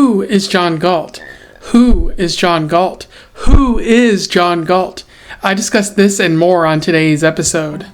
Who is John Galt? Who is John Galt? Who is John Galt? I discuss this and more on today's episode.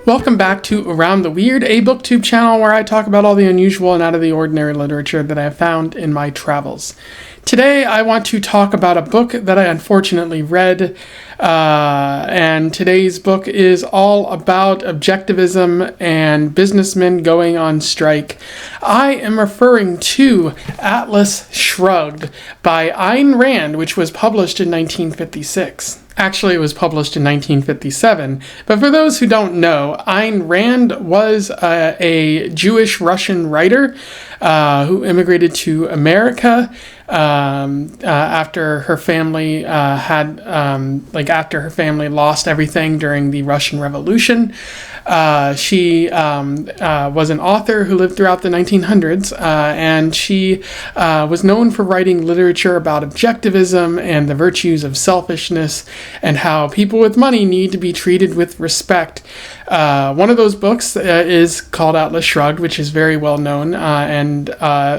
Welcome back to Around the Weird, a booktube channel where I talk about all the unusual and out of the ordinary literature that I have found in my travels. Today I want to talk about a book that I unfortunately read, and today's book is all about objectivism and businessmen going on strike. I am referring to Atlas Shrugged by Ayn Rand, which was published in 1956. Actually, it was published in 1957, but for those who don't know, Ayn Rand was a Jewish Russian writer who immigrated to America after her family after her family lost everything during the Russian Revolution. She was an author who lived throughout the 1900s, and she was known for writing literature about objectivism and the virtues of selfishness and how people with money need to be treated with respect. One of those books is called Atlas Shrugged, which is very well known and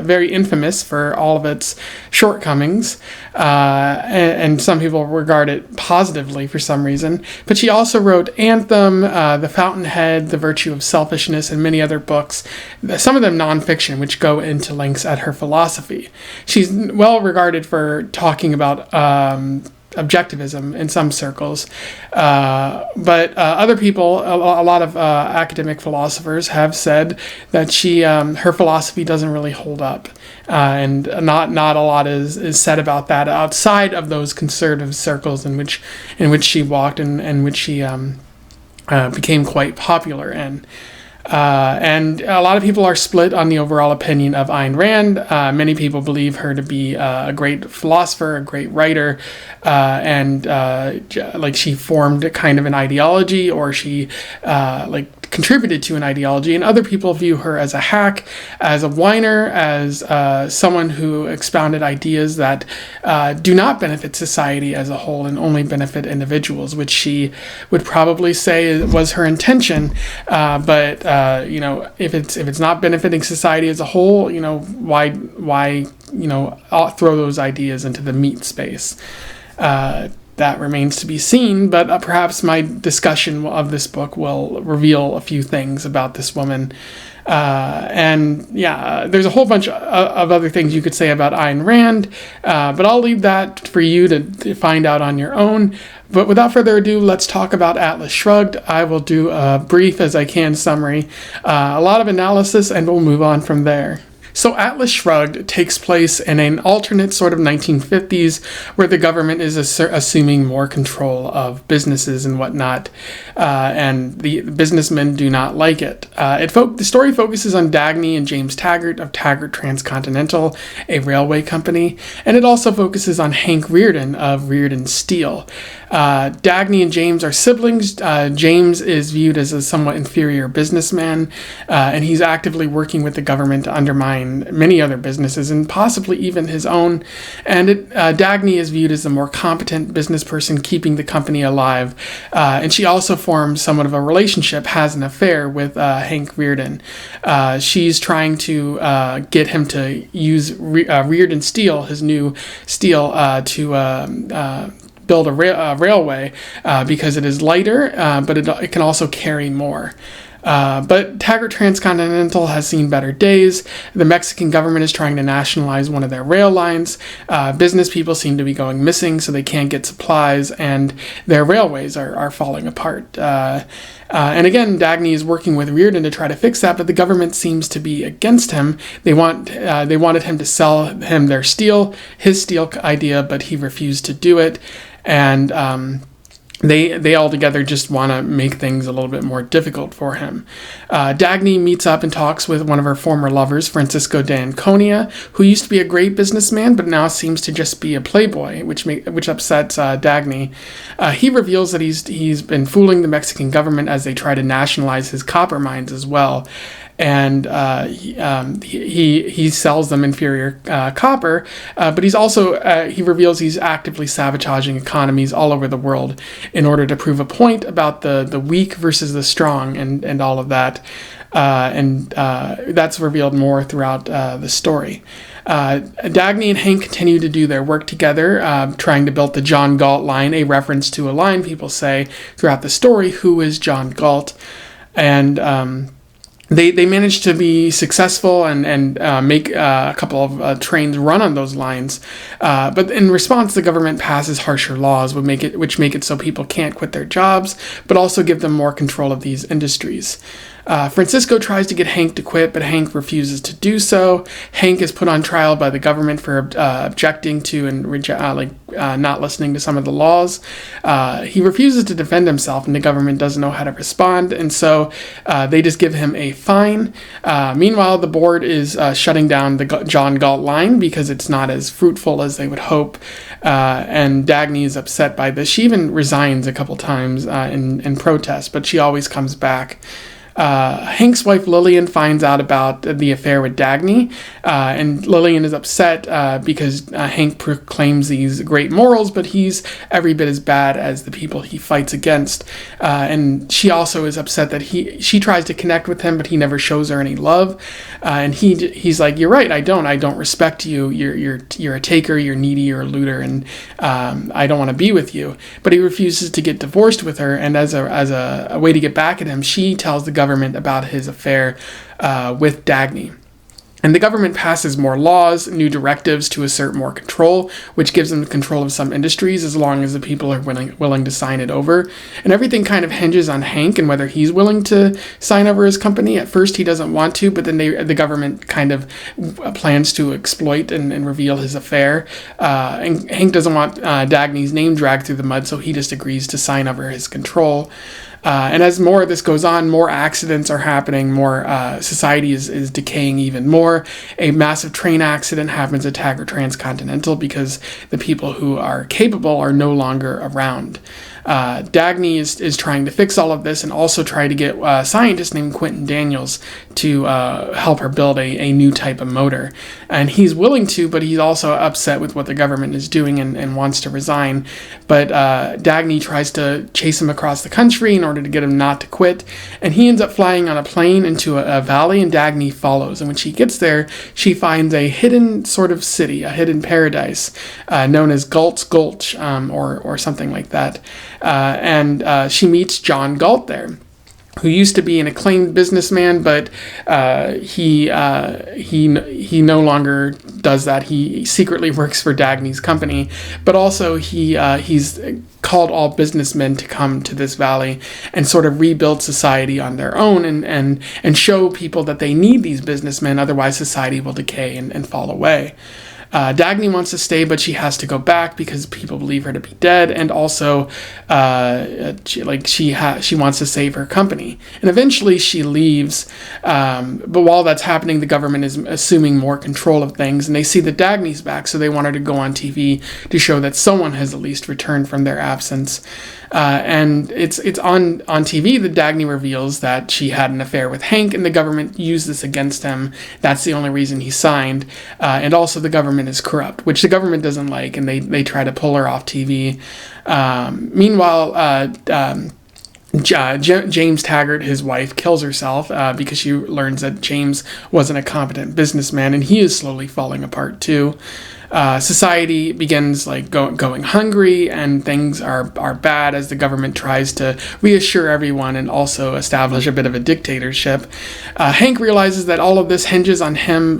very infamous for all of its shortcomings, and some people regard it positively for some reason. But she also wrote Anthem, The Fountainhead, The Virtue of Selfishness, and many other books, some of them nonfiction, which go into lengths at her philosophy. She's well regarded for talking about objectivism in some circles, but other people, a lot of academic philosophers have said that her philosophy doesn't really hold up, and not a lot is said about that outside of those conservative circles in which she walked and which she became quite popular in. And a lot of people are split on the overall opinion of Ayn Rand. Many people believe her to be a great philosopher, a great writer, and she formed kind of an ideology, or she contributed to an ideology, and other people view her as a hack, as a whiner, as someone who expounded ideas that do not benefit society as a whole and only benefit individuals, which she would probably say was her intention. But if it's not benefiting society as a whole, why throw those ideas into the meat space? That remains to be seen, but perhaps my discussion of this book will reveal a few things about this woman. There's a whole bunch of other things you could say about Ayn Rand, but I'll leave that for you to find out on your own. But without further ado, let's talk about Atlas Shrugged. I will do a brief as I can summary, a lot of analysis, and we'll move on from there. So Atlas Shrugged takes place in an alternate sort of 1950s where the government is assuming more control of businesses and whatnot, and the businessmen do not like it. The story focuses on Dagny and James Taggart of Taggart Transcontinental, a railway company, and it also focuses on Hank Reardan of Reardan Steel. Dagny and James are siblings. James is viewed as a somewhat inferior businessman, and he's actively working with the government to undermine many other businesses and possibly even his own. And Dagny is viewed as the more competent business person keeping the company alive. And she also forms somewhat of a relationship, has an affair with Hank Reardan. She's trying to get him to use Reardan Steel, his new steel, to build a railway because it is lighter, but it can also carry more. But Taggart Transcontinental has seen better days. The Mexican government is trying to nationalize one of their rail lines. Business people seem to be going missing, so they can't get supplies, and their railways are falling apart. And again, Dagny is working with Reardan to try to fix that, but the government seems to be against him. They wanted him to sell him their steel, his steel idea, but he refused to do it. And They all together just want to make things a little bit more difficult for him. Dagny meets up and talks with one of her former lovers, Francisco de Anconia, who used to be a great businessman, but now seems to just be a playboy, which upsets Dagny. He reveals that he's been fooling the Mexican government as they try to nationalize his copper mines as well. and he sells them inferior copper, but he's also he reveals he's actively sabotaging economies all over the world in order to prove a point about the weak versus the strong and all of that. That's revealed more throughout the story. Dagny and Hank continue to do their work together, trying to build the John Galt line, a reference to a line people say throughout the story, who is John Galt? And they managed to be successful and make a couple of trains run on those lines. But in response, the government passes harsher laws, which make it so people can't quit their jobs, but also give them more control of these industries. Francisco tries to get Hank to quit, but Hank refuses to do so. Hank is put on trial by the government for objecting to and not listening to some of the laws. He refuses to defend himself, and the government doesn't know how to respond, and so they just give him a fine. Meanwhile, the board is shutting down the John Galt line because it's not as fruitful as they would hope, and Dagny is upset by this. She even resigns a couple times in protest, but she always comes back. Hank's wife Lillian finds out about the affair with Dagny, and Lillian is upset because Hank proclaims these great morals, but he's every bit as bad as the people he fights against. And she also is upset that she tries to connect with him, but he never shows her any love. And he's like, "You're right. I don't respect you. You're a taker. You're needy. You're a looter, and I don't want to be with you." But he refuses to get divorced with her, and as a way to get back at him, she tells the government about his affair with Dagny. And the government passes more laws, new directives to assert more control, which gives them control of some industries as long as the people are willing to sign it over. And everything kind of hinges on Hank and whether he's willing to sign over his company. At first he doesn't want to, but then the government kind of plans to exploit and reveal his affair. And Hank doesn't want Dagny's name dragged through the mud, so he just agrees to sign over his control. And as more of this goes on, more accidents are happening, more society is decaying even more. A massive train accident happens at Taggart Transcontinental because the people who are capable are no longer around. Dagny is trying to fix all of this and also try to get a scientist named Quentin Daniels to help her build a new type of motor. And he's willing to, but he's also upset with what the government is doing and wants to resign. But Dagny tries to chase him across the country in order to get him not to quit. And he ends up flying on a plane into a valley, and Dagny follows. And when she gets there, she finds a hidden sort of city, a hidden paradise known as Galt's Gulch or something like that. And she meets John Galt there, who used to be an acclaimed businessman, but he no longer does that. He secretly works for Dagny's company, but also he's called all businessmen to come to this valley and sort of rebuild society on their own and show people that they need these businessmen, otherwise society will decay and fall away. Dagny wants to stay, but she has to go back because people believe her to be dead, and also she wants to save her company. And eventually she leaves, but while that's happening, the government is assuming more control of things, and they see that Dagny's back, so they want her to go on TV to show that someone has at least returned from their absence. And it's on TV that Dagny reveals that she had an affair with Hank, and the government used this against him. That's the only reason he signed. And also the government is corrupt, which the government doesn't like, and they try to pull her off TV. Meanwhile, James Taggart, his wife, kills herself because she learns that James wasn't a competent businessman, and he is slowly falling apart too. Society begins going hungry, and things are bad as the government tries to reassure everyone and also establish a bit of a dictatorship. Hank realizes that all of this hinges on him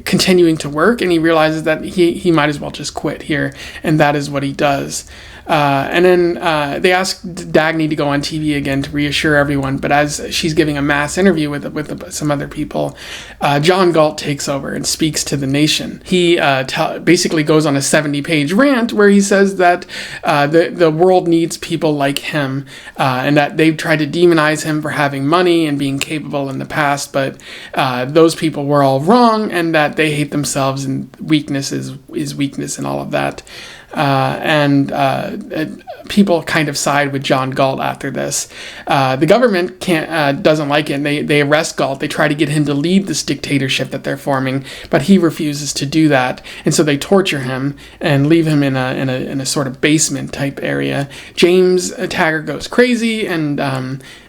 continuing to work, and he realizes that he might as well just quit here, and that is what he does. And then they ask Dagny to go on TV again to reassure everyone, but as she's giving a mass interview with some other people, John Galt takes over and speaks to the nation. He basically goes on a 70-page rant where he says that the world needs people like him, and that they've tried to demonize him for having money and being capable in the past, but those people were all wrong, and that they hate themselves, and weakness is weakness and all of that. and people kind of side with John Galt after this. The government doesn't like it, and they arrest Galt. They try to get him to lead this dictatorship that they're forming, but he refuses to do that, and so they torture him and leave him in a sort of basement type area. James Taggart goes crazy and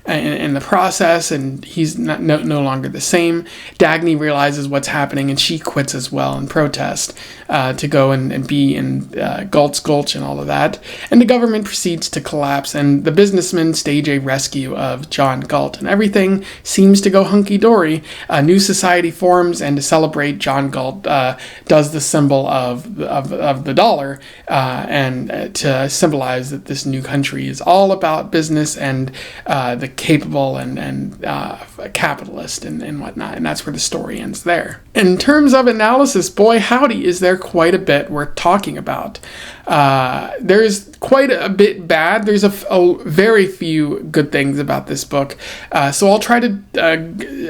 in the process, and he's no longer the same. Dagny realizes what's happening, and she quits as well in protest to go and be in Galt's Gulch and all of that. And the government proceeds to collapse, and the businessmen stage a rescue of John Galt, and everything seems to go hunky-dory. A new society forms, and to celebrate, John Galt does the symbol of the dollar, and to symbolize that this new country is all about business and the capable and capitalist and whatnot, and that's where the story ends there. In terms of analysis, boy howdy, is there quite a bit worth talking about. There's quite a bit bad. There's a very few good things about this book, so I'll try to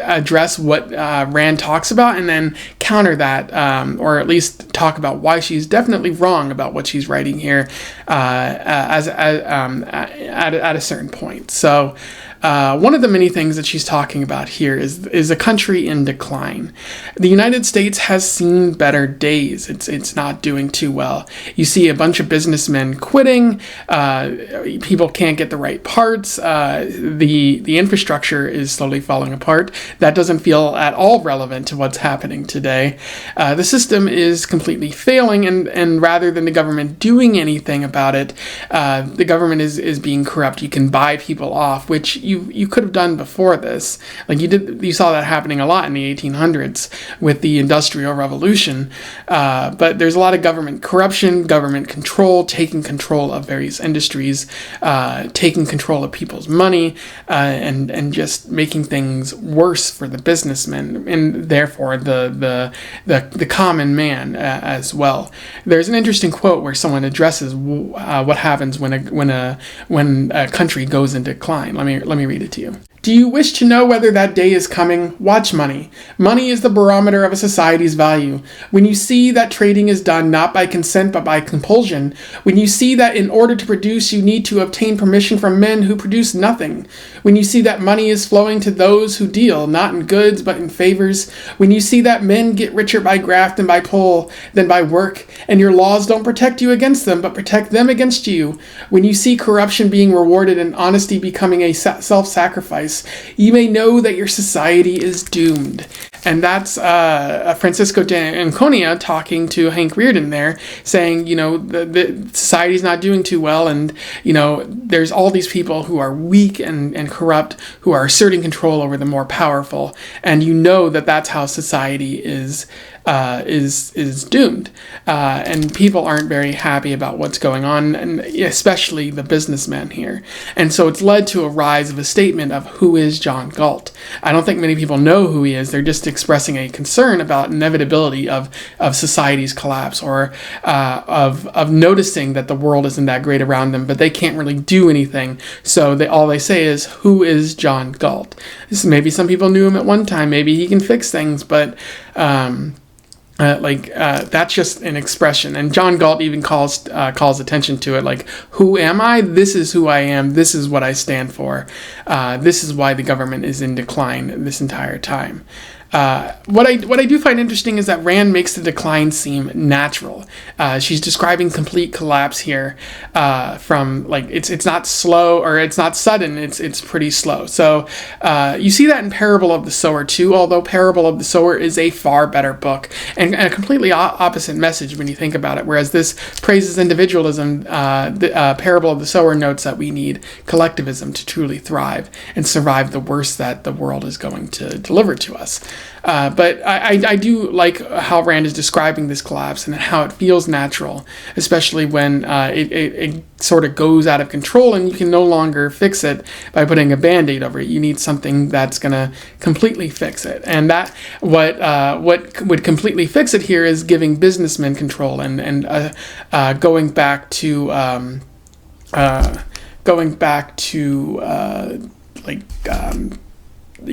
address what Rand talks about and then counter that, or at least talk about why she's definitely wrong about what she's writing here at a certain point. So one of the many things that she's talking about here is a country in decline. The United States has seen better days. It's not doing too well. You see a bunch of businessmen quitting. People can't get the right parts. The infrastructure is slowly falling apart. That doesn't feel at all relevant to what's happening today. The system is completely failing, and rather than the government doing anything about it, the government is being corrupt. You can buy people off, which you could have done before this. Like you saw that happening a lot in the 1800s with the Industrial Revolution. But there's a lot of government corruption, government control, taking control of various industries, taking control of people's money, and just making things worse for the businessmen and therefore the common man as well. There's an interesting quote where someone addresses what happens when a country goes into decline. Let me read it to you. Do you wish to know whether that day is coming? Watch money. Money is the barometer of a society's value. When you see that trading is done not by consent but by compulsion, when you see that in order to produce you need to obtain permission from men who produce nothing, when you see that money is flowing to those who deal, not in goods but in favors, when you see that men get richer by graft and by pull than by work, and your laws don't protect you against them but protect them against you, when you see corruption being rewarded and honesty becoming a self-sacrifice, you may know that your society is doomed. And that's Francisco de Anconia talking to Hank Reardan there, saying, the society's not doing too well, and, there's all these people who are weak and corrupt, who are asserting control over the more powerful, and that's how society is doomed. And people aren't very happy about what's going on, and especially the businessmen here. And so it's led to a rise of a statement of who is John Galt. I don't think many people know who he is. They're just expressing a concern about inevitability of society's collapse, or of noticing that the world isn't that great around them, but they can't really do anything. So all they say is, who is John Galt? Maybe some people knew him at one time. Maybe he can fix things, but that's just an expression. And John Galt even calls attention to it, like, who am I? This is who I am. This is what I stand for. This is why the government is in decline this entire time. What I do find interesting is that Rand makes the decline seem natural. She's describing complete collapse here, from it's not slow or it's not sudden. It's pretty slow. So you see that in Parable of the Sower too. Although Parable of the Sower is a far better book and a completely opposite message when you think about it. Whereas this praises individualism, the Parable of the Sower notes that we need collectivism to truly thrive and survive the worst that the world is going to deliver to us. But I do like how Rand is describing this collapse and how it feels natural, especially when it sort of goes out of control and you can no longer fix it by putting a Band-Aid over it. You need something that's going to completely fix it. And that what would completely fix it here is giving businessmen control and going back to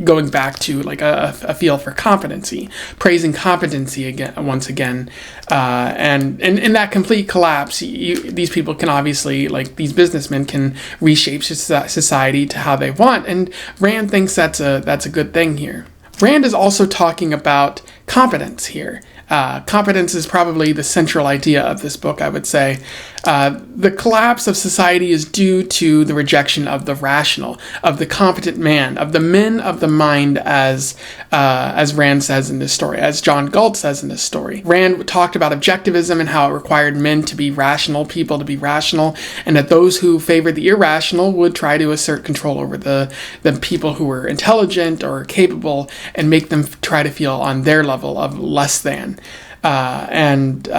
going back to like a feel for competency, praising competency again, once again, and in that complete collapse, these people can obviously, like these businessmen, can reshape society to how they want, and Rand thinks that's a good thing here. Rand is also talking about competence here. Competence is probably the central idea of this book, I would say. The collapse of society is due to the rejection of the rational, of the competent man, of the men of the mind, as Rand says in this story, as John Galt says in this story. Rand talked about objectivism and how it required men to be rational, people to be rational, and that those who favored the irrational would try to assert control over the people who were intelligent or capable and make them try to feel on their level of less than. That's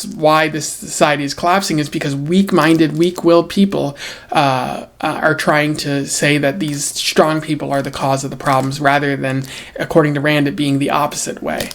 why this society is collapsing, is because weak-minded, weak-willed people are trying to say that these strong people are the cause of the problems, rather than, according to Rand, it being the opposite way.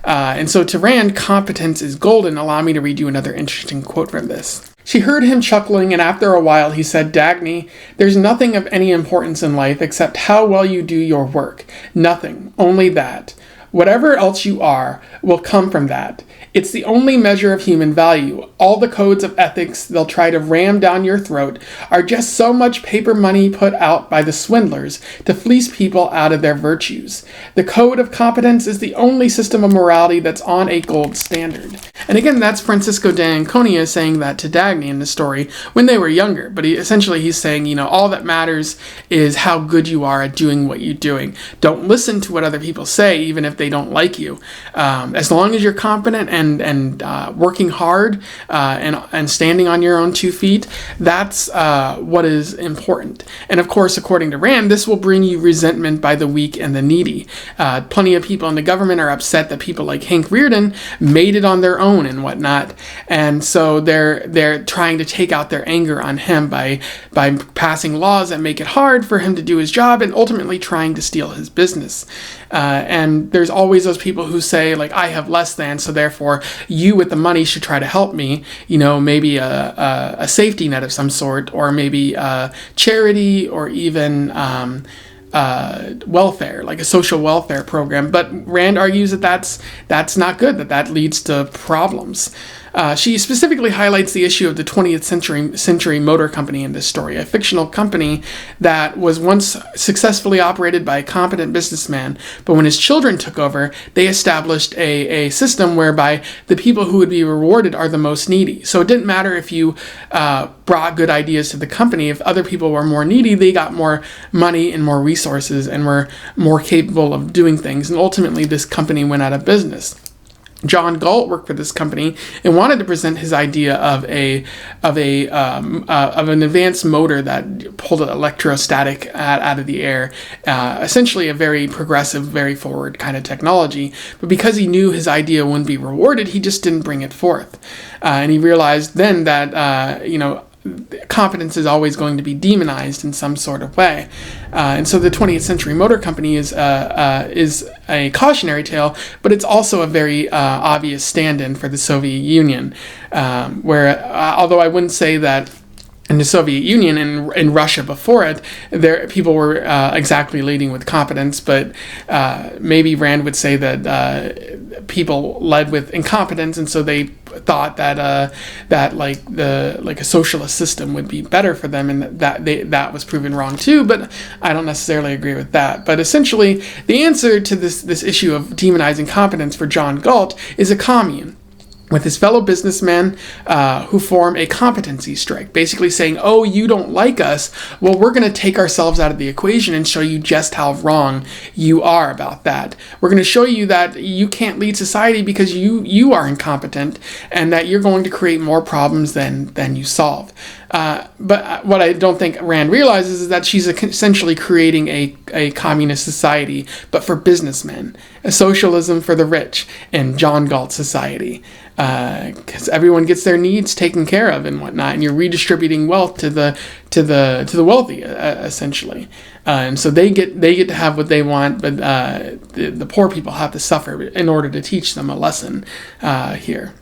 And so to Rand, competence is golden. Allow me to read you another interesting quote from this. She heard him chuckling, and after a while he said, "Dagny, there's nothing of any importance in life except how well you do your work. Nothing, only that. Whatever else you are will come from that. It's the only measure of human value. All the codes of ethics they'll try to ram down your throat are just so much paper money put out by the swindlers to fleece people out of their virtues. The code of competence is the only system of morality that's on a gold standard." And again, that's Francisco de Anconia saying that to Dagny in the story when they were younger. But he's saying, all that matters is how good you are at doing what you're doing. Don't listen to what other people say, even if they don't like you. As long as you're competent and working hard and standing on your own 2 feet, that's what is important. And of course, according to Rand, this will bring you resentment by the weak and the needy. Plenty of people in the government are upset that people like Hank Reardan made it on their own and whatnot, and so they're trying to take out their anger on him by passing laws that make it hard for him to do his job, and ultimately trying to steal his business. And there's always those people who say, like, I have less than, so therefore you with the money should try to help me, maybe a safety net of some sort, or maybe charity, or even welfare, like a social welfare program. But Rand argues that that's not good, that leads to problems. She specifically highlights the issue of the 20th century motor company in this story, a fictional company that was once successfully operated by a competent businessman, but when his children took over, they established a system whereby the people who would be rewarded are the most needy. So it didn't matter if you brought good ideas to the company. If other people were more needy, they got more money and more resources and were more capable of doing things, and ultimately this company went out of business. John Galt worked for this company and wanted to present his idea of an advanced motor that pulled an electrostatic out of the air, essentially a very progressive, very forward kind of technology. But because he knew his idea wouldn't be rewarded, he just didn't bring it forth. And he realized then that competence is always going to be demonized in some sort of way. And so the 20th century motor company is a cautionary tale, but it's also a very obvious stand-in for the Soviet Union, where although I wouldn't say that in the Soviet Union and in Russia before it, people were exactly leading with competence, but maybe Rand would say that people led with incompetence, and so they thought that a socialist system would be better for them, and that was proven wrong too. But I don't necessarily agree with that. But essentially, the answer to this issue of demonizing competence for John Galt is a commune with his fellow businessmen who form a competency strike, basically saying, oh, you don't like us? Well, we're going to take ourselves out of the equation and show you just how wrong you are about that. We're going to show you that you can't lead society because you are incompetent, and that you're going to create more problems than you solve. But what I don't think Rand realizes is that she's essentially creating a communist society, but for businessmen, a socialism for the rich, and John Galt society. Because everyone gets their needs taken care of and whatnot, and you're redistributing wealth to the wealthy, essentially, and so they get to have what they want, but the poor people have to suffer in order to teach them a lesson here.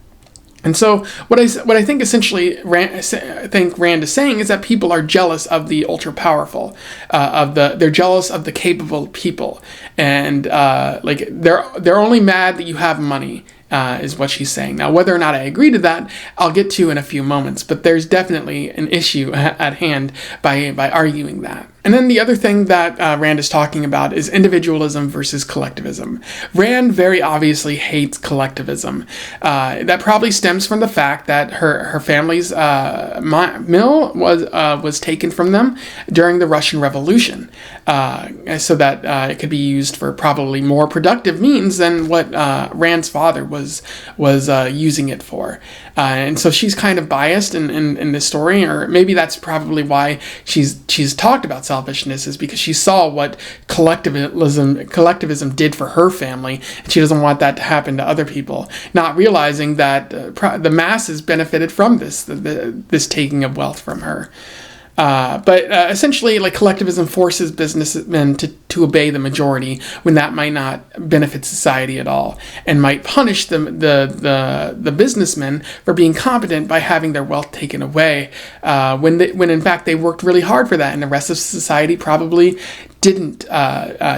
And so what I think essentially Rand is saying is that people are jealous of the ultra powerful, they're jealous of the capable people, and like they're only mad that you have money. Is what she's saying. Now, whether or not I agree to that, I'll get to in a few moments, but there's definitely an issue at hand by arguing that. And then the other thing that Rand is talking about is individualism versus collectivism. Rand very obviously hates collectivism. That probably stems from the fact that her family's mill was taken from them during the Russian Revolution, so that it could be used for probably more productive means than what Rand's father was using it for. And so she's kind of biased in this story, or maybe that's probably why she's talked about selfishness, is because she saw what collectivism did for her family, and she doesn't want that to happen to other people, not realizing that the masses benefited from this taking of wealth from her. But essentially, like, collectivism forces businessmen to obey the majority when that might not benefit society at all, and might punish the businessmen for being competent by having their wealth taken away, when in fact they worked really hard for that, and the rest of society probably didn't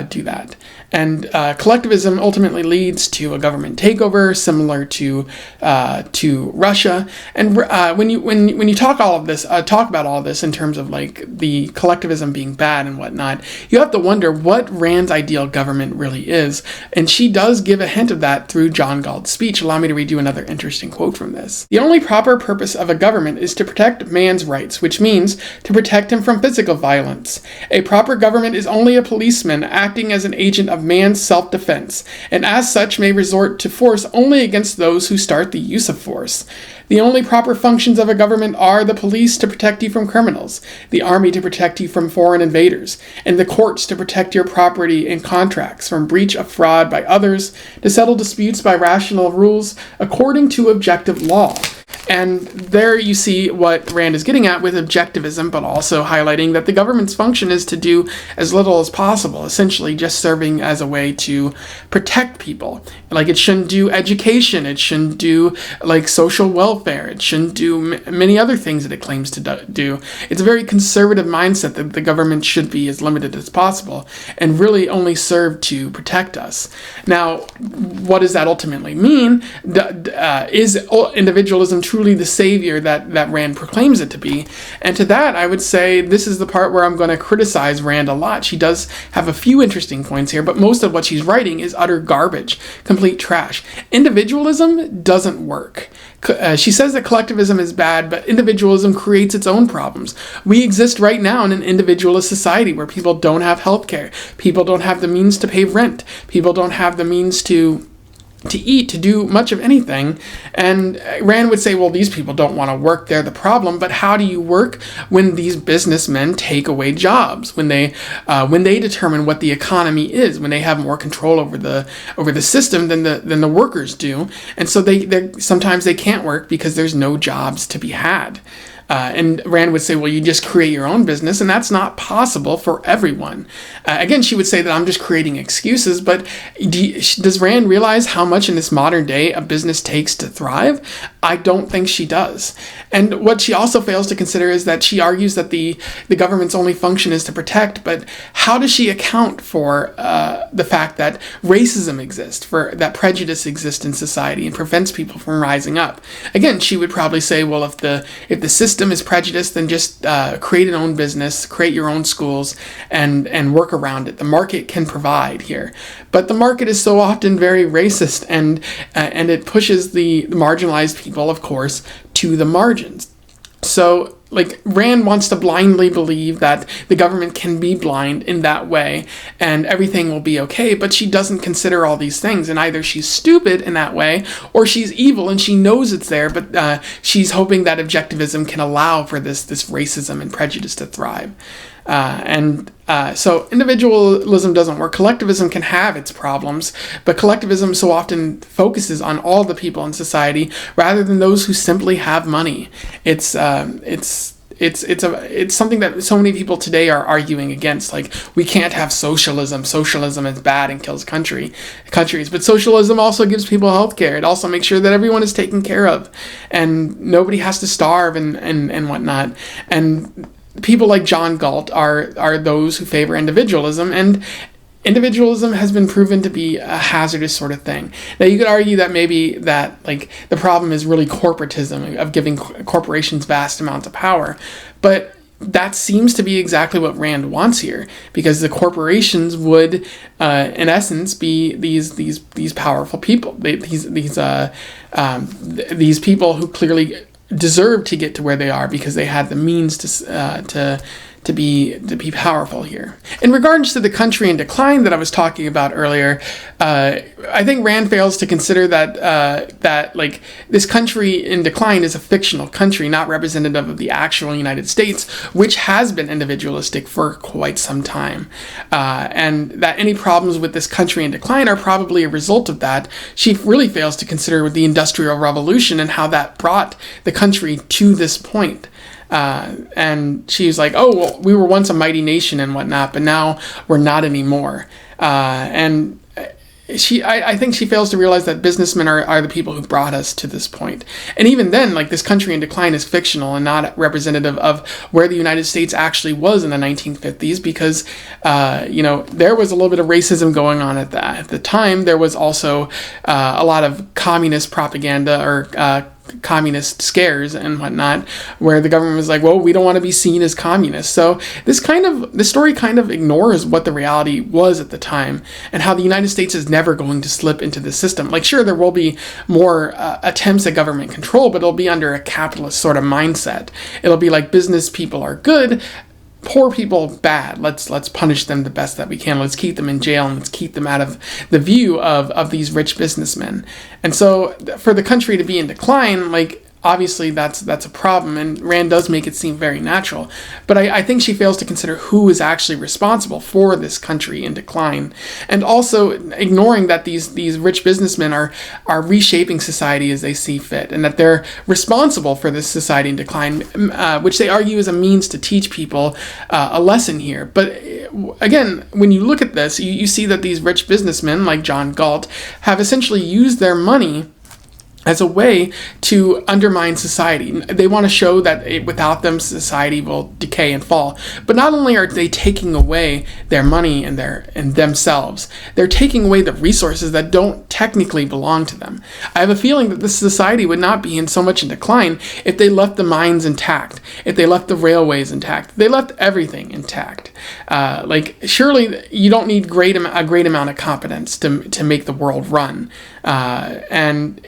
do that. And collectivism ultimately leads to a government takeover, similar to Russia. And when you talk about all of this in terms of like the collectivism being bad and whatnot, you have to wonder what Rand's ideal government really is. And she does give a hint of that through John Galt's speech. Allow me to read you another interesting quote from this. "The only proper purpose of a government is to protect man's rights, which means to protect him from physical violence. A proper government is only a policeman acting as an agent of man's self-defense, and as such may resort to force only against those who start the use of force. The only proper functions of a government are the police to protect you from criminals, the army to protect you from foreign invaders, and the courts to protect your property and contracts from breach of fraud by others, to settle disputes by rational rules according to objective law." And there you see what Rand is getting at with objectivism, but also highlighting that the government's function is to do as little as possible, essentially just serving as a way to protect people. Like, it shouldn't do education, it shouldn't do like social welfare, it shouldn't do many other things that it claims to do. It's a very conservative mindset that the government should be as limited as possible and really only serve to protect us. Now, what does that ultimately mean? Is individualism truly the savior that Rand proclaims it to be? And to that, I would say this is the part where I'm going to criticize Rand a lot. She does have a few interesting points here, but most of what she's writing is utter garbage, complete trash. Individualism doesn't work. She says that collectivism is bad, but individualism creates its own problems. We exist right now in an individualist society where people don't have health care, people don't have the means to pay rent, people don't have the means to eat, to do much of anything. And Rand would say, well, these people don't want to work, they're the problem. But how do you work when these businessmen take away jobs, when they determine what the economy is, when they have more control over the system than the workers do? And so they sometimes they can't work because there's no jobs to be had. And Rand would say, well, you just create your own business, and that's not possible for everyone. Again, she would say that I'm just creating excuses, but does Rand realize how much in this modern day a business takes to thrive? I don't think she does. And what she also fails to consider is that she argues that the government's only function is to protect, but how does she account for the fact that racism exists, for that prejudice exists in society and prevents people from rising up? Again, she would probably say, well, if the system is prejudiced, then just create an own business, create your own schools, and work around it. The market can provide here. But the market is so often very racist, and it pushes the marginalized people, of course, to the margins. So, like, Rand wants to blindly believe that the government can be blind in that way and everything will be okay, but she doesn't consider all these things, and either she's stupid in that way or she's evil and she knows it's there, but she's hoping that objectivism can allow for this racism and prejudice to thrive. So individualism doesn't work. Collectivism can have its problems, but collectivism so often focuses on all the people in society rather than those who simply have money. It's it's something that so many people today are arguing against. Like, we can't have socialism. Socialism is bad and kills countries. But socialism also gives people health care. It also makes sure that everyone is taken care of and nobody has to starve and whatnot. And people like John Galt are those who favor individualism, and individualism has been proven to be a hazardous sort of thing. Now, you could argue that maybe that, like, the problem is really corporatism, of giving corporations vast amounts of power, but that seems to be exactly what Rand wants here, because the corporations would, in essence, be these powerful people, these people who clearly deserve to get to where they are because they had the means to be powerful here. In regards to the country in decline that I was talking about earlier, I think Rand fails to consider that like, this country in decline is a fictional country, not representative of the actual United States, which has been individualistic for quite some time, and that any problems with this country in decline are probably a result of that. She really fails to consider the Industrial Revolution and how that brought the country to this point. And she's like, oh, well, we were once a mighty nation and whatnot, but now we're not anymore. And I think she fails to realize that businessmen are the people who brought us to this point. And even then, like, this country in decline is fictional and not representative of where the United States actually was in the 1950s, because, there was a little bit of racism going on at the time. There was also a lot of communist propaganda or communist scares and whatnot, where the government was like, well, we don't want to be seen as communists. So this story kind of ignores what the reality was at the time and how the United States is never going to slip into the system. Like, sure, there will be more attempts at government control, but it'll be under a capitalist sort of mindset. It'll be like, business people are good, poor people bad. Let's punish them the best that we can. Let's keep them in jail and let's keep them out of the view of these rich businessmen. And so for the country to be in decline, like, obviously that's a problem, and Rand does make it seem very natural. But I think she fails to consider who is actually responsible for this country in decline, and also ignoring that these rich businessmen are reshaping society as they see fit, and that they're responsible for this society in decline, which they argue is a means to teach people a lesson here. But again, when you look at this, you see that these rich businessmen like John Galt have essentially used their money as a way to undermine society. They want to show that without them, society will decay and fall. But not only are they taking away their money and themselves, they're taking away the resources that don't technically belong to them. I have a feeling that this society would not be in so much in decline if they left the mines intact, if they left the railways intact, they left everything intact. Surely you don't need a great amount of competence to make the world run. And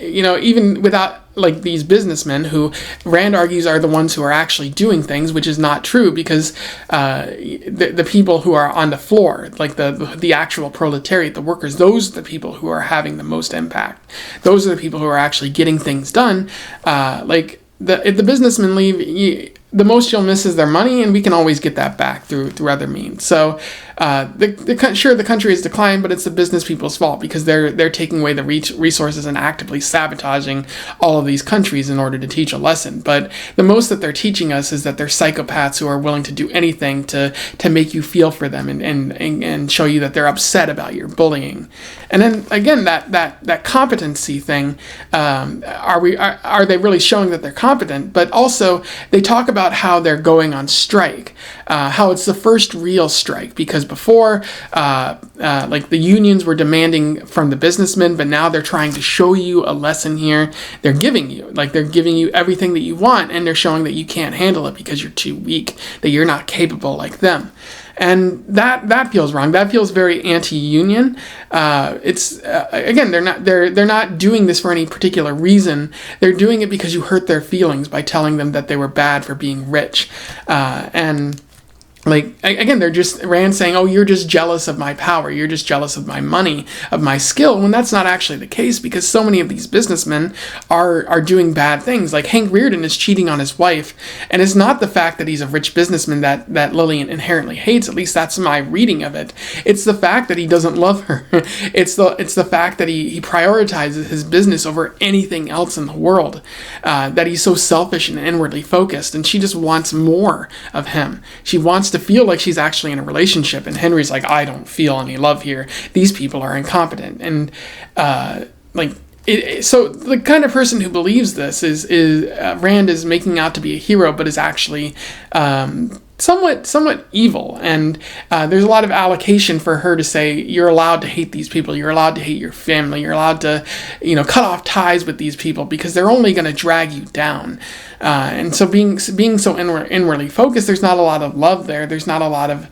even without, like, these businessmen who Rand argues are the ones who are actually doing things, which is not true, because the people who are on the floor, like the actual proletariat, the workers, those are the people who are having the most impact. Those are the people who are actually getting things done. If the businessmen leave, the most you'll miss is their money, and we can always get that back through other means. So the country has declined, but it's the business people's fault, because they're taking away the resources and actively sabotaging all of these countries in order to teach a lesson. But the most that they're teaching us is that they're psychopaths who are willing to do anything to make you feel for them and show you that they're upset about your bullying. And then again, that competency thing, are they really showing that they're competent? But also they talk about how they're going on strike, how it's the first real strike, because before, the unions were demanding from the businessmen, but now they're trying to show you a lesson here. They're giving you everything that you want, and they're showing that you can't handle it because you're too weak, that you're not capable like them. And that feels wrong. That feels very anti-union. Again, they're not doing this for any particular reason. They're doing it because you hurt their feelings by telling them that they were bad for being rich. And like, again, they're just Rand saying, oh, you're just jealous of my power, you're just jealous of my money, of my skill, when that's not actually the case, because so many of these businessmen are doing bad things. Like Hank Reardan is cheating on his wife, and it's not the fact that he's a rich businessman that Lillian inherently hates. At least that's my reading of it. It's the fact that he doesn't love her. It's the fact that he prioritizes his business over anything else in the world, that he's so selfish and inwardly focused, and she just wants more of him. She wants to feel like she's actually in a relationship, and Henry's like, I don't feel any love here, these people are incompetent. And so the kind of person who believes this is Rand is making out to be a hero, but is actually somewhat evil. And there's a lot of allocation for her to say, you're allowed to hate these people, you're allowed to hate your family, you're allowed to, cut off ties with these people because they're only going to drag you down. And so being so inwardly focused, there's not a lot of love there. There's not a lot of,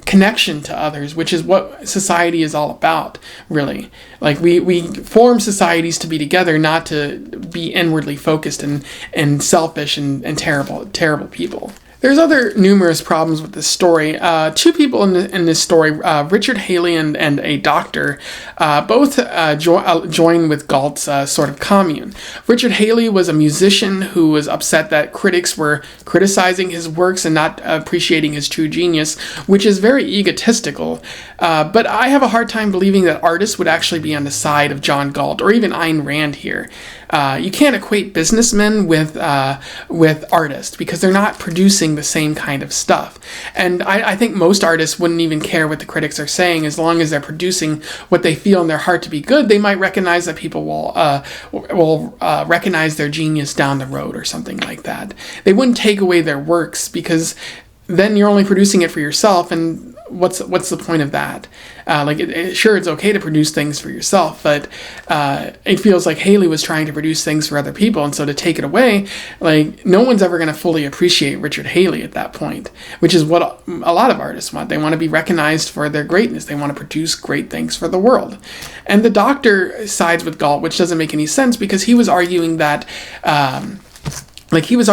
connection to others, which is what society is all about, really. Like we form societies to be together, not to be inwardly focused and selfish and terrible people. There's other numerous problems with this story. Two people in this story, Richard Haley and a doctor, both join with Galt's sort of commune. Richard Haley was a musician who was upset that critics were criticizing his works and not appreciating his true genius, which is very egotistical. But I have a hard time believing that artists would actually be on the side of John Galt or even Ayn Rand here. You can't equate businessmen with artists because they're not producing the same kind of stuff. And I think most artists wouldn't even care what the critics are saying as long as they're producing what they feel in their heart to be good. They might recognize that people will recognize their genius down the road or something like that. They wouldn't take away their works because then you're only producing it for yourself, and what's the point of that? Sure, it's okay to produce things for yourself, but it feels like Haley was trying to produce things for other people, and so to take it away, no one's ever going to fully appreciate Richard Haley at that point, which is what a lot of artists want. They want to be recognized for their greatness. They want to produce great things for the world. And the doctor sides with Galt, which doesn't make any sense because he was arguing that he was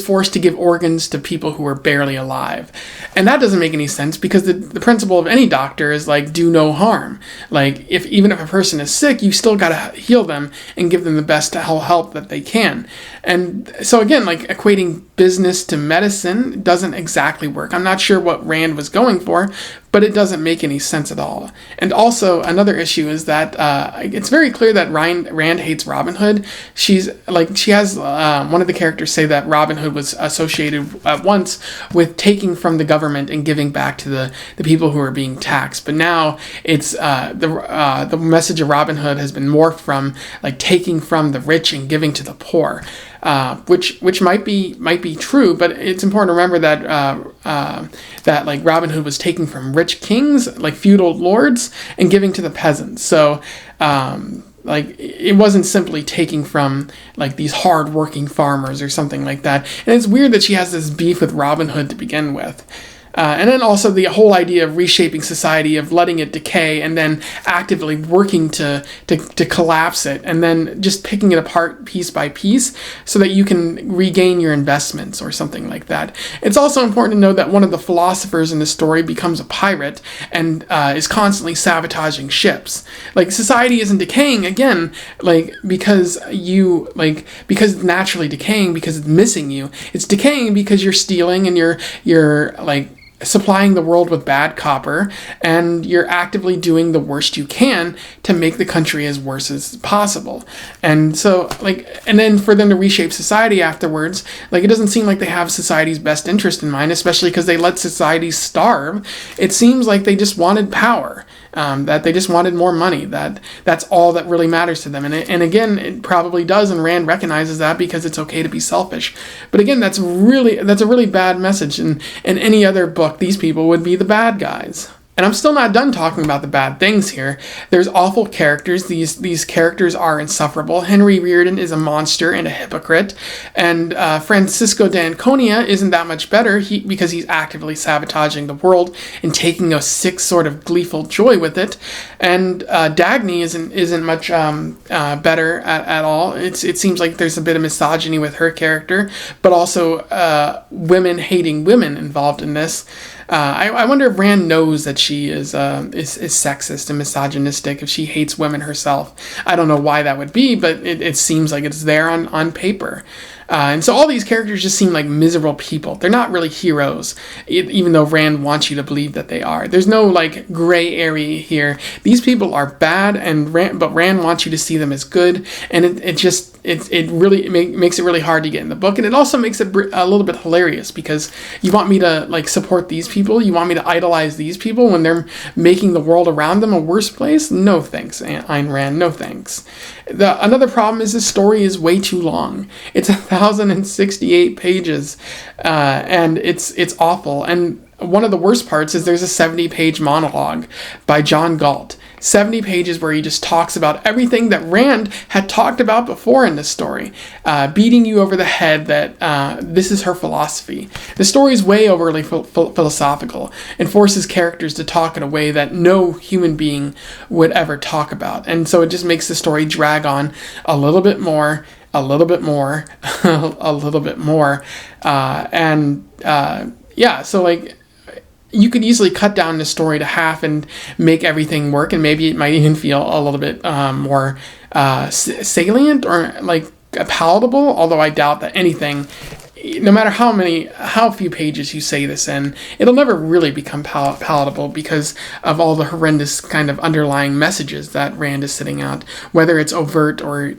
forced to give organs to people who were barely alive. And that doesn't make any sense because the principle of any doctor is do no harm. Even if a person is sick, you still got to heal them and give them the best help that they can. And so again, equating business to medicine doesn't exactly work. I'm not sure what Rand was going for, but it doesn't make any sense at all. And also another issue is that it's very clear that Rand hates Robin Hood. She has one of the characters say that Robin Hood was associated once with taking from the government and giving back to the people who are being taxed. But now it's the message of Robin Hood has been morphed from taking from the rich and giving to the poor. Which might be true, but it's important to remember that Robin Hood was taking from rich kings, feudal lords, and giving to the peasants. So it wasn't simply taking from these hard-working farmers or something like that. And it's weird that she has this beef with Robin Hood to begin with. And then also the whole idea of reshaping society, of letting it decay and then actively working to collapse it and then just picking it apart piece by piece so that you can regain your investments or something like that. It's also important to know that one of the philosophers in the story becomes a pirate and is constantly sabotaging ships. Society isn't decaying, again, because it's naturally decaying because it's missing you. It's decaying because you're stealing and you're supplying the world with bad copper, and you're actively doing the worst you can to make the country as worse as possible. And so, and then for them to reshape society afterwards, it doesn't seem like they have society's best interest in mind, especially because they let society starve. It seems like they just wanted power, that they just wanted more money, that's all that really matters to them. And again, it probably does, and Rand recognizes that because it's okay to be selfish. But again, that's a really bad message, and in any other book, these people would be the bad guys. And I'm still not done talking about the bad things here. There's awful characters. These characters are insufferable. Henry Reardan is a monster and a hypocrite. And Francisco d'Anconia isn't that much better because he's actively sabotaging the world and taking a sick sort of gleeful joy with it. And Dagny isn't much better at all. It seems like there's a bit of misogyny with her character, but also women hating women involved in this. I wonder if Rand knows that she is sexist and misogynistic, if she hates women herself. I don't know why that would be, but it seems like it's there on paper. And so all these characters just seem like miserable people. They're not really heroes, even though Rand wants you to believe that they are. There's no like gray area here. These people are bad, but Rand wants you to see them as good, and it really makes it really hard to get in the book, and it also makes it a little bit hilarious because you want me to like support these people, you want me to idolize these people when they're making the world around them a worse place? No thanks, Ayn Rand. No thanks. Another problem is this story is way too long. It's 1,068 pages, and it's awful. And one of the worst parts is there's a 70-page monologue by John Galt. 70 pages where he just talks about everything that Rand had talked about before in this story, beating you over the head that this is her philosophy. The story is way overly philosophical and forces characters to talk in a way that no human being would ever talk about. And so it just makes the story drag on a little bit more, a little bit more, a little bit more. So like, you could easily cut down the story to half and make everything work, and maybe it might even feel a little bit more salient or like palatable, although I doubt that anything, no matter how few pages you say this in, it'll never really become palatable because of all the horrendous kind of underlying messages that Rand is sitting out, whether it's overt or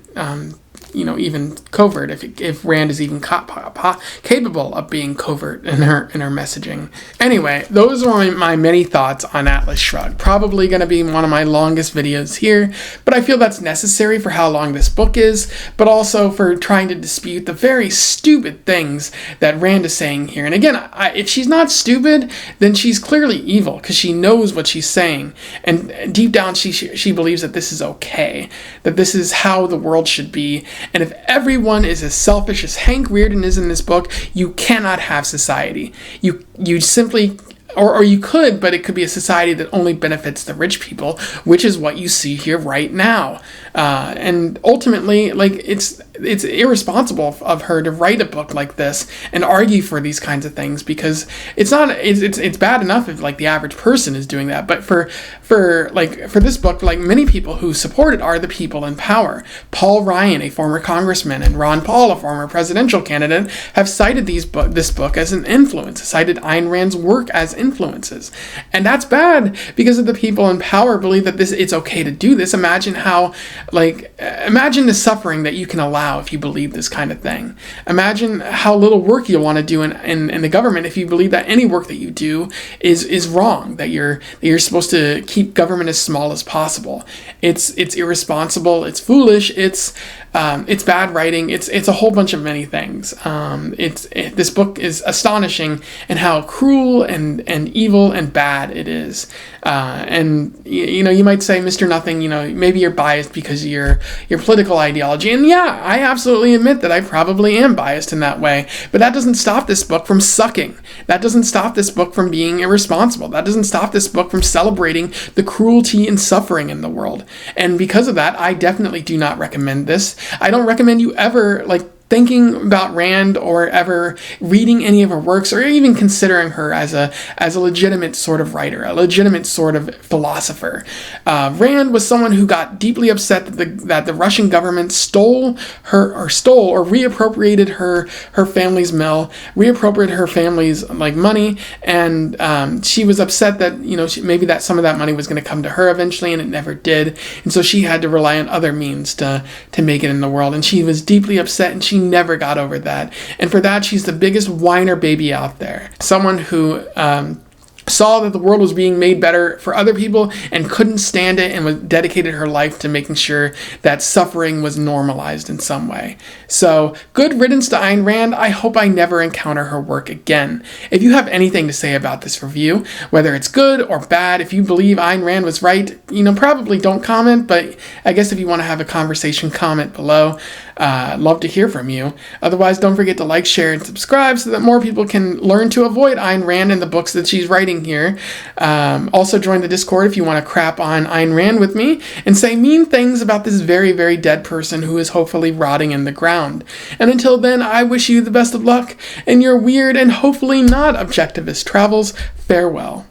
even covert, if Rand is even capable of being covert in her messaging. Anyway, those are my many thoughts on Atlas Shrugged. Probably going to be one of my longest videos here, but I feel that's necessary for how long this book is, but also for trying to dispute the very stupid things that Rand is saying here. And again, if she's not stupid, then she's clearly evil because she knows what she's saying, and deep down she believes that this is okay, that this is how the world should be. And if everyone is as selfish as Hank Reardan is in this book, you cannot have society. You simply, or you could, but it could be a society that only benefits the rich people, which is what you see here right now. And ultimately, like, it's irresponsible of her to write a book like this and argue for these kinds of things, because it's bad enough if like the average person is doing that, but for this book, like, many people who support it are the people in power. Paul Ryan, a former congressman, and Ron Paul, a former presidential candidate, have cited this book as an influence, cited Ayn Rand's work as influences, and that's bad because of the people in power believe that it's okay to do this. Imagine the suffering that you can allow if you believe this kind of thing. Imagine how little work you'll want to do in the government if you believe that any work that you do is wrong, that you're supposed to keep government as small as possible. It's irresponsible, it's foolish, it's bad writing, it's a whole bunch of many things. This book is astonishing in how cruel and evil and bad it is. And you might say, Mr. Nothing, maybe you're biased because of your political ideology. And yeah, I absolutely admit that I probably am biased in that way. But that doesn't stop this book from sucking. That doesn't stop this book from being irresponsible. That doesn't stop this book from celebrating the cruelty and suffering in the world. And because of that, I definitely do not recommend this. I don't recommend you ever, thinking about Rand or ever reading any of her works or even considering her as a legitimate sort of writer, a legitimate sort of philosopher. Rand was someone who got deeply upset that the Russian government stole or reappropriated her family's mill, reappropriated her family's money, and she was upset that maybe that some of that money was going to come to her eventually, and it never did, and so she had to rely on other means to make it in the world, and she was deeply upset, and she never got over that. And for that, she's the biggest whiner baby out there. Someone who saw that the world was being made better for other people and couldn't stand it, and was dedicated her life to making sure that suffering was normalized in some way. So good riddance to Ayn Rand. I hope I never encounter her work again. If you have anything to say about this review, whether it's good or bad, if you believe Ayn Rand was right, probably don't comment, but I guess if you want to have a conversation, comment below. Love to hear from you. Otherwise, don't forget to like, share, and subscribe so that more people can learn to avoid Ayn Rand and the books that she's writing here. Also join the Discord if you want to crap on Ayn Rand with me and say mean things about this very, very dead person who is hopefully rotting in the ground. And until then, I wish you the best of luck in your weird and hopefully not objectivist travels. Farewell.